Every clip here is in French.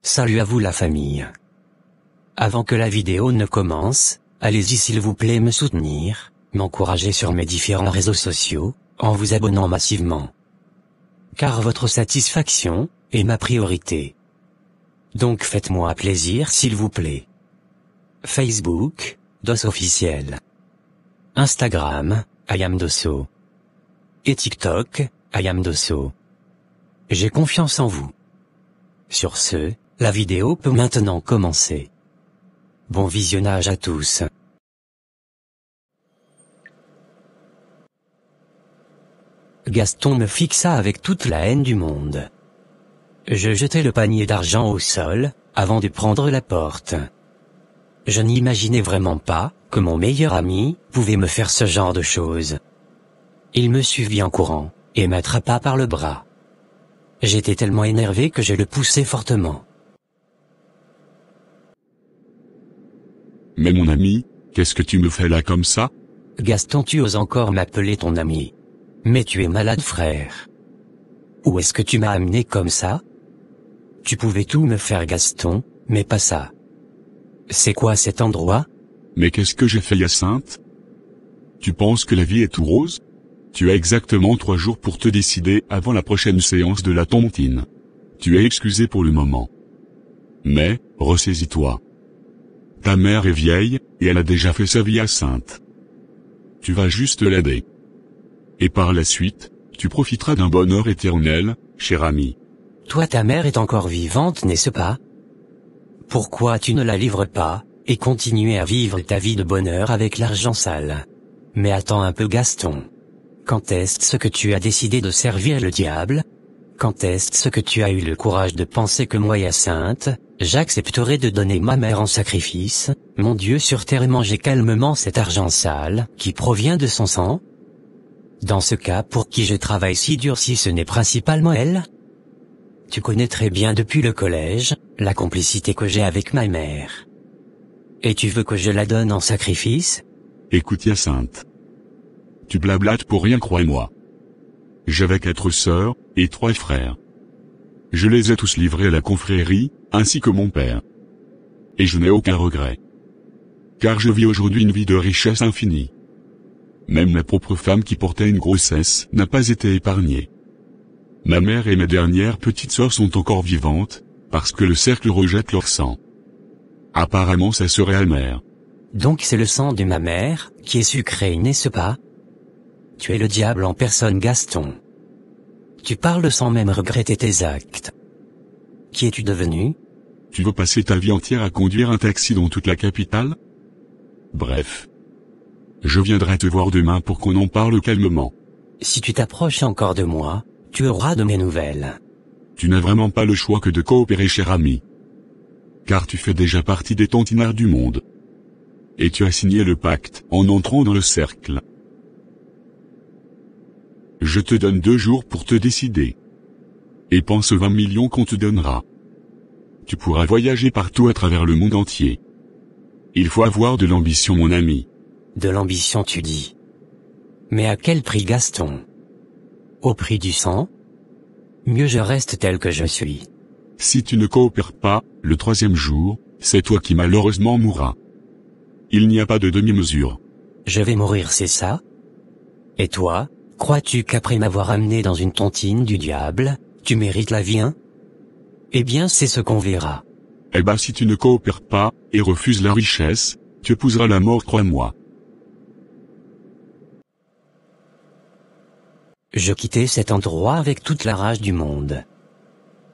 Salut à vous la famille. Avant que la vidéo ne commence, allez-y s'il vous plaît me soutenir, m'encourager sur mes différents réseaux sociaux, en vous abonnant massivement. Car votre satisfaction est ma priorité. Donc faites-moi plaisir s'il vous plaît. Facebook, DOS officiel. Instagram, IamDosso. Et TikTok, IamDosso. J'ai confiance en vous. Sur ce, la vidéo peut maintenant commencer. Bon visionnage à tous. Gaston me fixa avec toute la haine du monde. Je jetai le panier d'argent au sol, avant de prendre la porte. Je n'imaginais vraiment pas que mon meilleur ami pouvait me faire ce genre de choses. Il me suivit en courant, et m'attrapa par le bras. J'étais tellement énervé que je le poussai fortement. Mais mon ami, qu'est-ce que tu me fais là comme ça? Gaston, tu oses encore m'appeler ton ami. Mais tu es malade, frère. Où est-ce que tu m'as amené comme ça? Tu pouvais tout me faire, Gaston, mais pas ça. C'est quoi cet endroit? Mais qu'est-ce que j'ai fait, Hyacinthe? Tu penses que la vie est tout rose? Tu as exactement 3 jours pour te décider avant la prochaine séance de la tontine. Tu es excusé pour le moment. Mais, ressaisis-toi. Ta mère est vieille, et elle a déjà fait sa vie, Hyacinthe. Tu vas juste l'aider. Et par la suite, tu profiteras d'un bonheur éternel, cher ami. Toi, ta mère est encore vivante, n'est-ce pas? Pourquoi tu ne la livres pas, et continuer à vivre ta vie de bonheur avec l'argent sale? Mais attends un peu, Gaston. Quand est-ce que tu as décidé de servir le diable? Quand est-ce que tu as eu le courage de penser que moi, Hyacinthe, j'accepterais de donner ma mère en sacrifice, mon Dieu sur terre, et manger calmement cet argent sale, qui provient de son sang? Dans ce cas, pour qui je travaille si dur si ce n'est principalement elle? Tu connais très bien depuis le collège, la complicité que j'ai avec ma mère. Et tu veux que je la donne en sacrifice? Écoute, Hyacinthe. Tu blablates pour rien, crois-moi. J'avais 4 sœurs, et 3 frères. Je les ai tous livrés à la confrérie, ainsi que mon père. Et je n'ai aucun regret. Car je vis aujourd'hui une vie de richesse infinie. Même ma propre femme qui portait une grossesse n'a pas été épargnée. Ma mère et mes dernières petites sœurs sont encore vivantes, parce que le cercle rejette leur sang. Apparemment ça serait amer. Donc c'est le sang de ma mère, qui est sucré, n'est-ce pas? Tu es le diable en personne, Gaston. Tu parles sans même regretter tes actes. Qui es-tu devenu? Tu veux passer ta vie entière à conduire un taxi dans toute la capitale? Bref. Je viendrai te voir demain pour qu'on en parle calmement. Si tu t'approches encore de moi, tu auras de mes nouvelles. Tu n'as vraiment pas le choix que de coopérer, cher ami. Car tu fais déjà partie des tontinards du monde. Et tu as signé le pacte en entrant dans le cercle. Je te donne 2 jours pour te décider. Et pense aux 20 millions qu'on te donnera. Tu pourras voyager partout à travers le monde entier. Il faut avoir de l'ambition, mon ami. De l'ambition, tu dis. Mais à quel prix, Gaston? Au prix du sang? Mieux je reste tel que je suis. Si tu ne coopères pas, le 3e jour, c'est toi qui malheureusement mourras. Il n'y a pas de demi-mesure. Je vais mourir, c'est ça? Et toi, crois-tu qu'après m'avoir amené dans une tontine du diable, tu mérites la vie, hein? Eh bien c'est ce qu'on verra. Eh ben si tu ne coopères pas, et refuses la richesse, tu épouseras la mort, crois-moi. Je quittai cet endroit avec toute la rage du monde.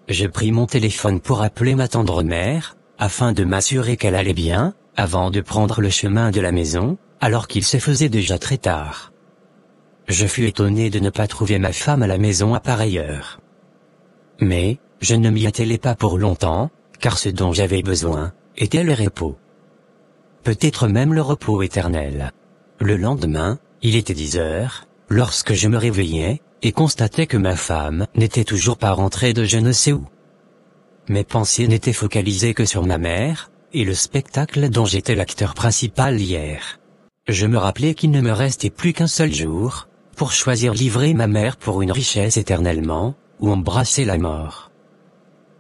Je pris mon téléphone pour appeler ma tendre mère, afin de m'assurer qu'elle allait bien, avant de prendre le chemin de la maison, alors qu'il se faisait déjà très tard. Je fus étonné de ne pas trouver ma femme à la maison à pareille heure. Mais, je ne m'y attelai pas pour longtemps, car ce dont j'avais besoin, était le repos. Peut-être même le repos éternel. Le lendemain, il était 10 heures, lorsque je me réveillai, et constatai que ma femme n'était toujours pas rentrée de je ne sais où. Mes pensées n'étaient focalisées que sur ma mère, et le spectacle dont j'étais l'acteur principal hier. Je me rappelais qu'il ne me restait plus qu'un seul jour, pour choisir livrer ma mère pour une richesse éternellement, ou embrasser la mort.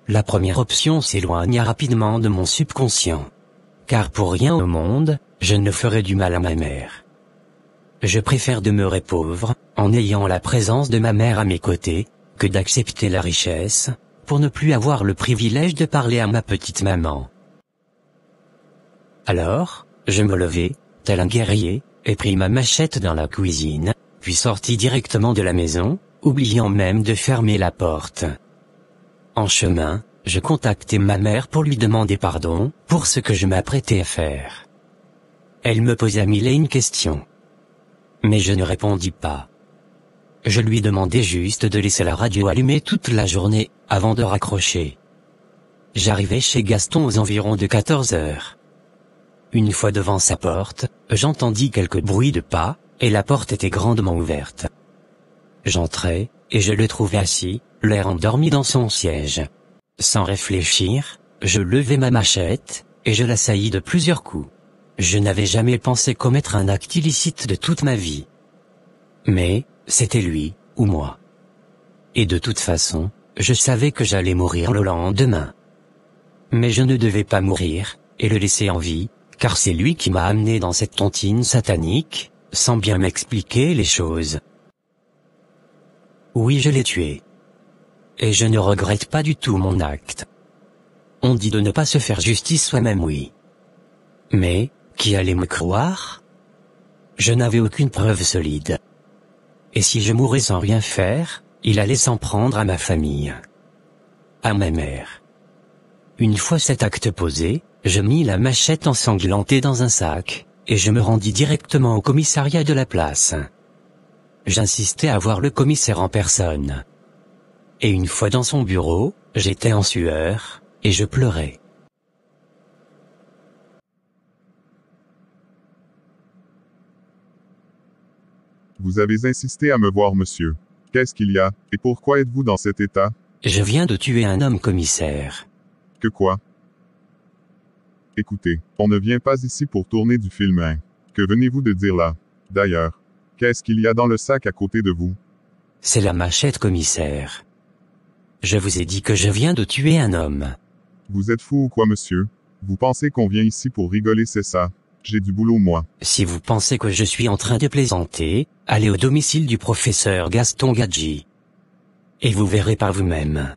la première option s'éloigna rapidement de mon subconscient. Car pour rien au monde, je ne ferais du mal à ma mère. Je préfère demeurer pauvre, en ayant la présence de ma mère à mes côtés, que d'accepter la richesse, pour ne plus avoir le privilège de parler à ma petite maman. Alors, je me levai, tel un guerrier, et pris ma machette dans la cuisine, puis sortis directement de la maison, oubliant même de fermer la porte. En chemin, je contactai ma mère pour lui demander pardon pour ce que je m'apprêtais à faire. Elle me posa mille et une questions. Mais je ne répondis pas. Je lui demandai juste de laisser la radio allumée toute la journée, avant de raccrocher. J'arrivai chez Gaston aux environs de 14 heures. Une fois devant sa porte, j'entendis quelques bruits de pas, et la porte était grandement ouverte. J'entrai, et je le trouvai assis, l'air endormi dans son siège. Sans réfléchir, je levai ma machette, et je l'assaillis de plusieurs coups. Je n'avais jamais pensé commettre un acte illicite de toute ma vie. Mais, c'était lui, ou moi. Et de toute façon, je savais que j'allais mourir le lendemain. Mais je ne devais pas mourir, et le laisser en vie, car c'est lui qui m'a amené dans cette tontine satanique, sans bien m'expliquer les choses. Oui, je l'ai tué. Et je ne regrette pas du tout mon acte. On dit de ne pas se faire justice soi-même, oui. Mais, qui allait me croire? Je n'avais aucune preuve solide. Et si je mourais sans rien faire, il allait s'en prendre à ma famille. À ma mère. Une fois cet acte posé, je mis la machette ensanglantée dans un sac, et je me rendis directement au commissariat de la place. J'insistais à voir le commissaire en personne. Et une fois dans son bureau, j'étais en sueur, et je pleurais. Vous avez insisté à me voir, monsieur. Qu'est-ce qu'il y a, et pourquoi êtes-vous dans cet état? Je viens de tuer un homme, commissaire. Que quoi? Écoutez, on ne vient pas ici pour tourner du film, hein. Que venez-vous de dire là? D'ailleurs, qu'est-ce qu'il y a dans le sac à côté de vous? C'est la machette, commissaire. Je vous ai dit que je viens de tuer un homme. Vous êtes fou ou quoi, monsieur? Vous pensez qu'on vient ici pour rigoler, c'est ça? J'ai du boulot, moi. Si vous pensez que je suis en train de plaisanter, allez au domicile du professeur Gaston Gadji. Et vous verrez par vous-même.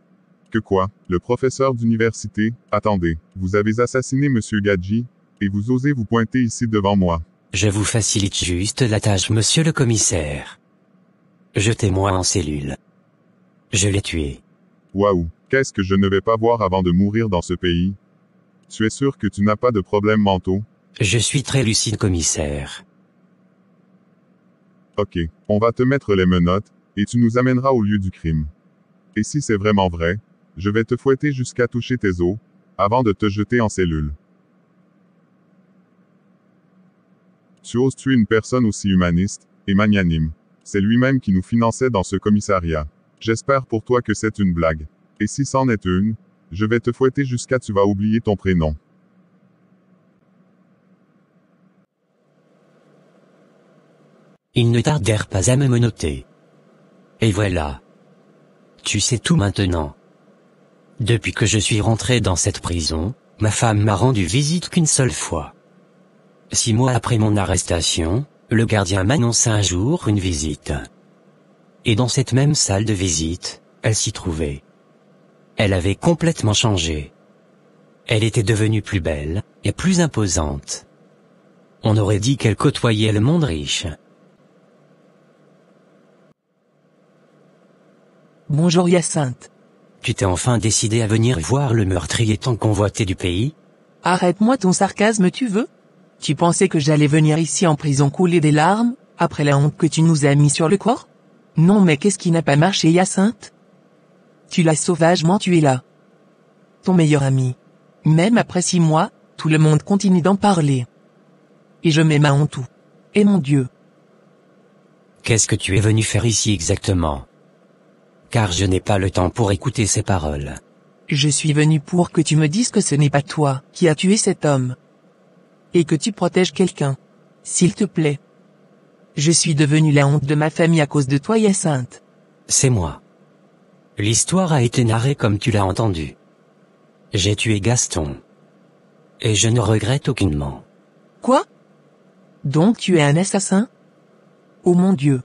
Que quoi? Le professeur d'université? Attendez, vous avez assassiné monsieur Gadji, et vous osez vous pointer ici devant moi? Je vous facilite juste la tâche, monsieur le commissaire. Jetez-moi en cellule. Je l'ai tué. Waouh, qu'est-ce que je ne vais pas voir avant de mourir dans ce pays? Tu es sûr que tu n'as pas de problèmes mentaux? Je suis très lucide, commissaire. Ok, on va te mettre les menottes, et tu nous amèneras au lieu du crime. Et si c'est vraiment vrai, je vais te fouetter jusqu'à toucher tes os, avant de te jeter en cellule. Tu oses tuer une personne aussi humaniste, et magnanime. C'est lui-même qui nous finançait dans ce commissariat. J'espère pour toi que c'est une blague. Et si c'en est une, je vais te fouetter jusqu'à tu vas oublier ton prénom. Ils ne tardèrent pas à me menotter. Et voilà. Tu sais tout maintenant. Depuis que je suis rentré dans cette prison, ma femme m'a rendu visite qu'une seule fois. 6 mois après mon arrestation, le gardien m'annonça un jour une visite. Et dans cette même salle de visite, elle s'y trouvait. Elle avait complètement changé. Elle était devenue plus belle, et plus imposante. On aurait dit qu'elle côtoyait le monde riche. Bonjour Hyacinthe. Tu t'es enfin décidé à venir voir le meurtrier tant convoité du pays? Arrête-moi ton sarcasme, tu veux? Tu pensais que j'allais venir ici en prison couler des larmes, après la honte que tu nous as mis sur le corps? Non, mais qu'est-ce qui n'a pas marché, Hyacinthe? Tu l'as sauvagement tué là. Ton meilleur ami. Même après 6 mois, tout le monde continue d'en parler. Et je mets ma honte où? Et mon Dieu. Qu'est-ce que tu es venu faire ici exactement? Car je n'ai pas le temps pour écouter ces paroles. Je suis venu pour que tu me dises que ce n'est pas toi qui as tué cet homme. Et que tu protèges quelqu'un. S'il te plaît. Je suis devenu la honte de ma famille à cause de toi, Hyacinthe. C'est moi. L'histoire a été narrée comme tu l'as entendu. J'ai tué Gaston. Et je ne regrette aucunement. Quoi? Donc tu es un assassin? Oh mon Dieu.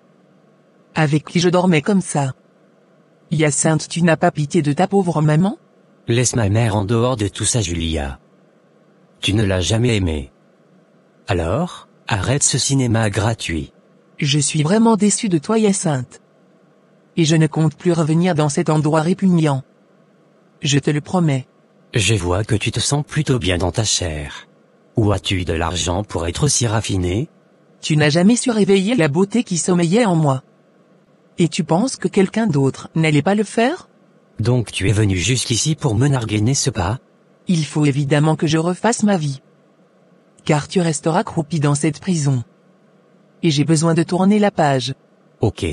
Avec qui je dormais comme ça? Hyacinthe, tu n'as pas pitié de ta pauvre maman? Laisse ma mère en dehors de tout ça, Julia. Tu ne l'as jamais aimée. Alors, arrête ce cinéma gratuit. Je suis vraiment déçu de toi, Hyacinthe. Et je ne compte plus revenir dans cet endroit répugnant. Je te le promets. Je vois que tu te sens plutôt bien dans ta chair. Où as-tu de l'argent pour être aussi raffiné? Tu n'as jamais su réveiller la beauté qui sommeillait en moi. Et tu penses que quelqu'un d'autre n'allait pas le faire? Donc tu es venu jusqu'ici pour me narguer, n'est-ce pas? Il faut évidemment que je refasse ma vie. Car tu resteras croupi dans cette prison. Et j'ai besoin de tourner la page. Ok.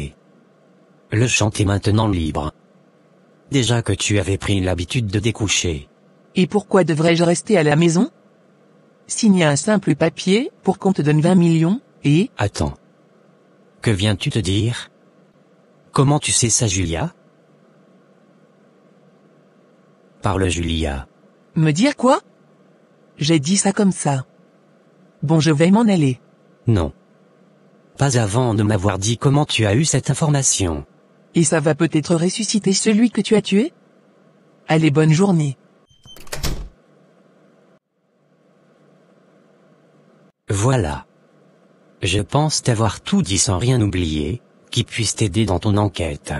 Le champ est maintenant libre. Déjà que tu avais pris l'habitude de découcher. Et pourquoi devrais-je rester à la maison? Signer un simple papier pour qu'on te donne 20 millions, et... Attends. Que viens-tu te dire? Comment tu sais ça, Julia? Parle, Julia. Me dire quoi? J'ai dit ça comme ça. Bon, je vais m'en aller. Non. Pas avant de m'avoir dit comment tu as eu cette information. Et ça va peut-être ressusciter celui que tu as tué? Allez, bonne journée. Voilà. Je pense t'avoir tout dit sans rien oublier, qui puisse t'aider dans ton enquête.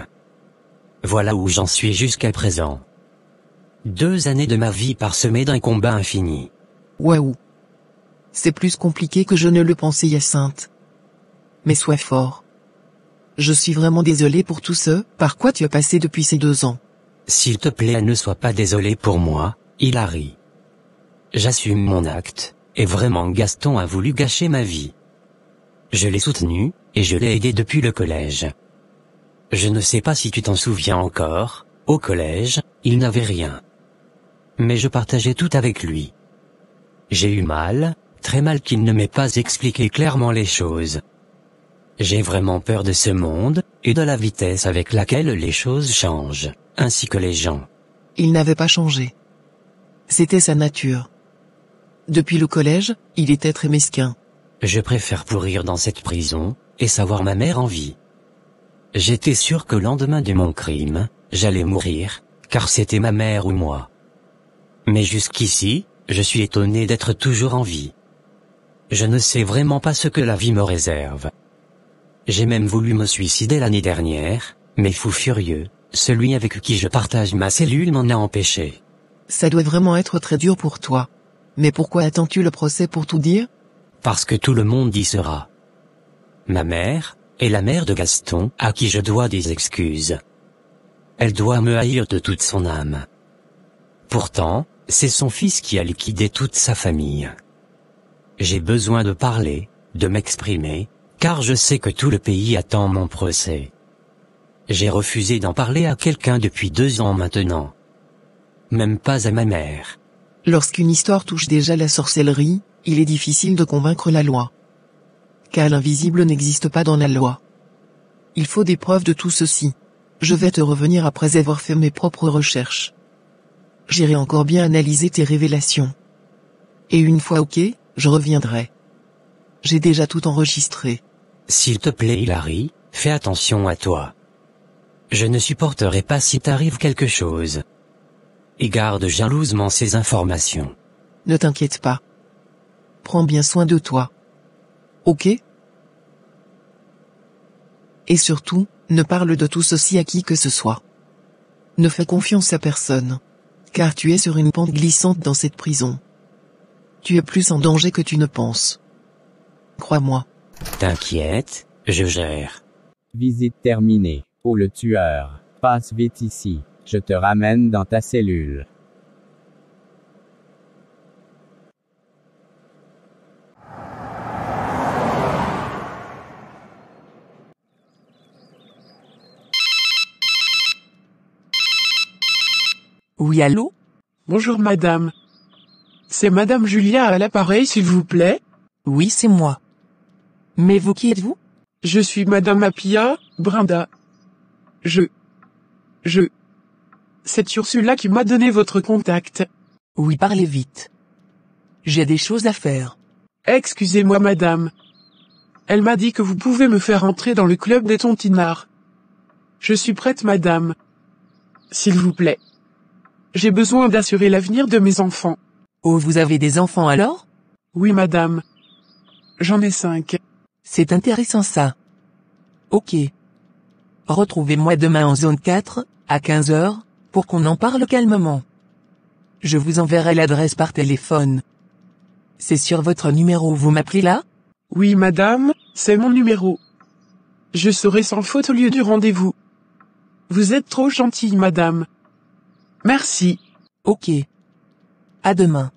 Voilà où j'en suis jusqu'à présent. 2 années de ma vie parsemées d'un combat infini. Waouh. C'est plus compliqué que je ne le pensais, Hyacinthe. Mais sois fort. Je suis vraiment désolé pour tout ce par quoi tu as passé depuis ces 2 ans. S'il te plaît, ne sois pas désolé pour moi, Hilary. J'assume mon acte, et vraiment Gaston a voulu gâcher ma vie. Je l'ai soutenu, et je l'ai aidé depuis le collège. Je ne sais pas si tu t'en souviens encore, au collège, il n'avait rien. Mais je partageais tout avec lui. J'ai eu mal, très mal qu'il ne m'ait pas expliqué clairement les choses. J'ai vraiment peur de ce monde, et de la vitesse avec laquelle les choses changent, ainsi que les gens. Il n'avait pas changé. C'était sa nature. Depuis le collège, il était très mesquin. Je préfère pourrir dans cette prison, et savoir ma mère en vie. J'étais sûr que le lendemain de mon crime, j'allais mourir, car c'était ma mère ou moi. Mais jusqu'ici, je suis étonné d'être toujours en vie. Je ne sais vraiment pas ce que la vie me réserve. J'ai même voulu me suicider l'année dernière, mais fou furieux, celui avec qui je partage ma cellule m'en a empêché. Ça doit vraiment être très dur pour toi. Mais pourquoi attends-tu le procès pour tout dire? Parce que tout le monde y sera. Ma mère, est la mère de Gaston, à qui je dois des excuses. Elle doit me haïr de toute son âme. Pourtant, c'est son fils qui a liquidé toute sa famille. J'ai besoin de parler, de m'exprimer, car je sais que tout le pays attend mon procès. J'ai refusé d'en parler à quelqu'un depuis 2 ans maintenant. Même pas à ma mère. Lorsqu'une histoire touche déjà la sorcellerie, il est difficile de convaincre la loi. Car l'invisible n'existe pas dans la loi. Il faut des preuves de tout ceci. Je vais te revenir après avoir fait mes propres recherches. J'irai encore bien analyser tes révélations. Et une fois ok, je reviendrai. J'ai déjà tout enregistré. S'il te plaît, Hilary, fais attention à toi. Je ne supporterai pas si t'arrive quelque chose. Et garde jalousement ces informations. Ne t'inquiète pas. Prends bien soin de toi. Ok? Et surtout, ne parle de tout ceci à qui que ce soit. Ne fais confiance à personne. Car tu es sur une pente glissante dans cette prison. Tu es plus en danger que tu ne penses. Crois-moi. T'inquiète, je gère. Visite terminée. Oh le tueur, passe vite ici, je te ramène dans ta cellule. Oui, allô? Bonjour madame. C'est madame Julia à l'appareil s'il vous plaît? Oui, c'est moi. Mais vous qui êtes-vous? Je suis madame Appia, Brinda. C'est Ursula qui m'a donné votre contact. Oui, parlez vite. J'ai des choses à faire. Excusez-moi madame. Elle m'a dit que vous pouvez me faire entrer dans le club des tontinards. Je suis prête madame. S'il vous plaît. J'ai besoin d'assurer l'avenir de mes enfants. Oh, vous avez des enfants alors? Oui madame. J'en ai 5. C'est intéressant ça. Ok. Retrouvez-moi demain en zone 4, à 15 heures, pour qu'on en parle calmement. Je vous enverrai l'adresse par téléphone. C'est sur votre numéro, vous m'appelez là? Oui madame, c'est mon numéro. Je serai sans faute au lieu du rendez-vous. Vous êtes trop gentille madame. Merci. Ok. À demain.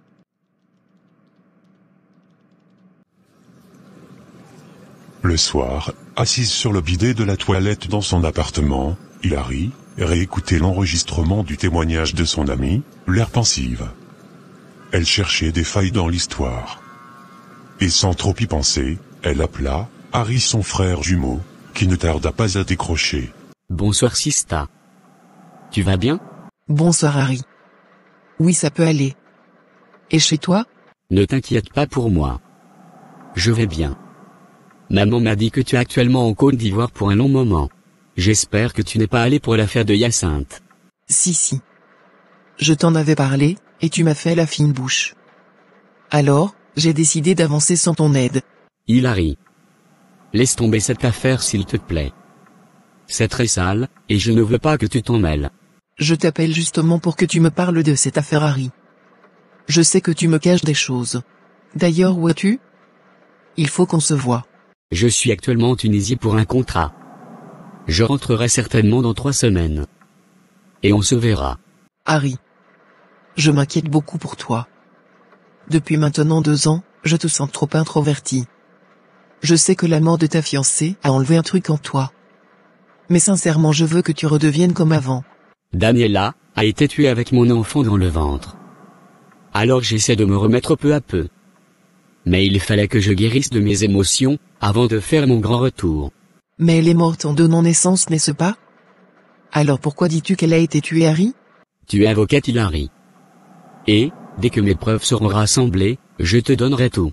Le soir, assise sur le bidet de la toilette dans son appartement, Hilary réécoutait l'enregistrement du témoignage de son amie, l'air pensive. Elle cherchait des failles dans l'histoire. Et sans trop y penser, elle appela Harry, son frère jumeau, qui ne tarda pas à décrocher. Bonsoir Sista. Tu vas bien? Bonsoir Harry. Oui, ça peut aller. Et chez toi? Ne t'inquiète pas pour moi. Je vais bien. Maman m'a dit que tu es actuellement en Côte d'Ivoire pour un long moment. J'espère que tu n'es pas allé pour l'affaire de Hyacinthe. Si. Je t'en avais parlé, et tu m'as fait la fine bouche. Alors, j'ai décidé d'avancer sans ton aide. Hilary. Laisse tomber cette affaire s'il te plaît. C'est très sale, et je ne veux pas que tu t'en mêles. Je t'appelle justement pour que tu me parles de cette affaire Harry. Je sais que tu me caches des choses. D'ailleurs, où es-tu? Il faut qu'on se voie. Je suis actuellement en Tunisie pour un contrat. Je rentrerai certainement dans 3 semaines. Et on se verra. Harry. Je m'inquiète beaucoup pour toi. Depuis maintenant 2 ans, je te sens trop introverti. Je sais que la mort de ta fiancée a enlevé un truc en toi. Mais sincèrement, je veux que tu redeviennes comme avant. Daniela a été tuée avec mon enfant dans le ventre. Alors j'essaie de me remettre peu à peu. Mais il fallait que je guérisse de mes émotions, avant de faire mon grand retour. Mais elle est morte en donnant naissance, n'est-ce pas? Alors pourquoi dis-tu qu'elle a été tuée, Harry? Tu es avocate Hilary. Et, dès que mes preuves seront rassemblées, je te donnerai tout.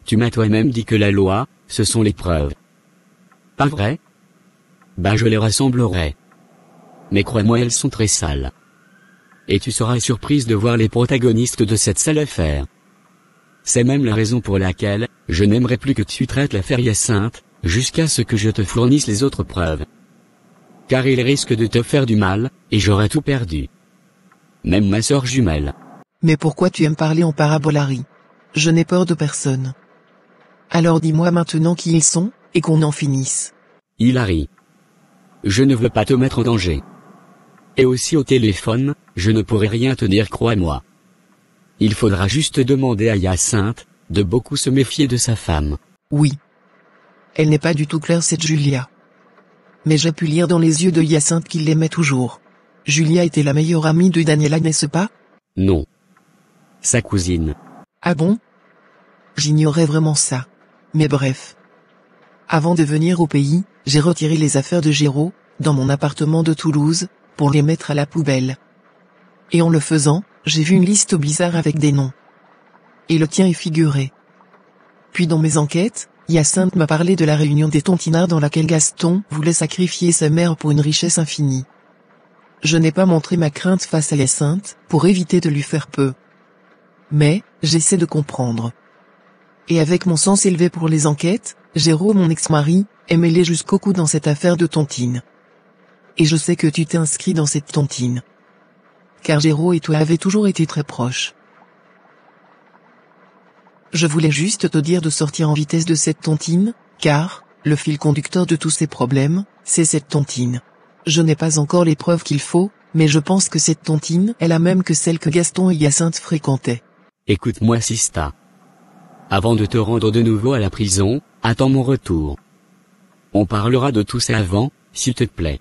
Tu m'as toi-même dit que la loi, ce sont les preuves. Pas vrai? Ben je les rassemblerai. Mais crois-moi, elles sont très sales. Et tu seras surprise de voir les protagonistes de cette sale affaire. C'est même la raison pour laquelle, je n'aimerais plus que tu traites l'affaire Hyacinthe, jusqu'à ce que je te fournisse les autres preuves. Car il risque de te faire du mal, et j'aurais tout perdu. Même ma sœur jumelle. Mais pourquoi tu aimes parler en parabole, Harry? Je n'ai peur de personne. Alors dis-moi maintenant qui ils sont, et qu'on en finisse. Hilary. Je ne veux pas te mettre en danger. Et aussi au téléphone, je ne pourrai rien te dire, crois-moi. Il faudra juste demander à Hyacinthe, de beaucoup se méfier de sa femme. Oui. Elle n'est pas du tout claire, cette Julia. Mais j'ai pu lire dans les yeux de Hyacinthe qu'il l'aimait toujours. Julia était la meilleure amie de Daniela, n'est-ce pas? Non. Sa cousine. Ah bon? J'ignorais vraiment ça. Mais bref. Avant de venir au pays, j'ai retiré les affaires de Géraud, dans mon appartement de Toulouse, pour les mettre à la poubelle. Et en le faisant, j'ai vu une liste bizarre avec des noms. Et le tien est figuré. Puis dans mes enquêtes, Hyacinthe m'a parlé de la réunion des Tontinards dans laquelle Gaston voulait sacrifier sa mère pour une richesse infinie. Je n'ai pas montré ma crainte face à Hyacinthe, pour éviter de lui faire peu. Mais, j'essaie de comprendre. Et avec mon sens élevé pour les enquêtes, Géraud, mon ex-mari, est mêlé jusqu'au cou dans cette affaire de tontine. Et je sais que tu t'es inscrit dans cette tontine. Car Géraud et toi avez toujours été très proches. Je voulais juste te dire de sortir en vitesse de cette tontine, car, le fil conducteur de tous ces problèmes, c'est cette tontine. Je n'ai pas encore les preuves qu'il faut, mais je pense que cette tontine est la même que celle que Gaston et Hyacinthe fréquentaient. Écoute-moi, Sista. Avant de te rendre de nouveau à la prison, attends mon retour. On parlera de tout ça avant, s'il te plaît.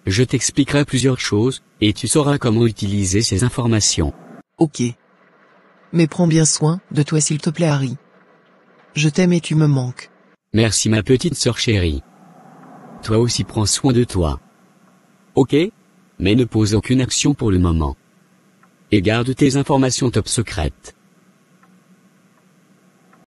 Je t'expliquerai plusieurs choses, et tu sauras comment utiliser ces informations. Ok. Mais prends bien soin de toi, s'il te plaît, Harry. Je t'aime et tu me manques. Merci ma petite sœur chérie. Toi aussi prends soin de toi. Ok? Mais ne pose aucune action pour le moment. Et garde tes informations top secrètes.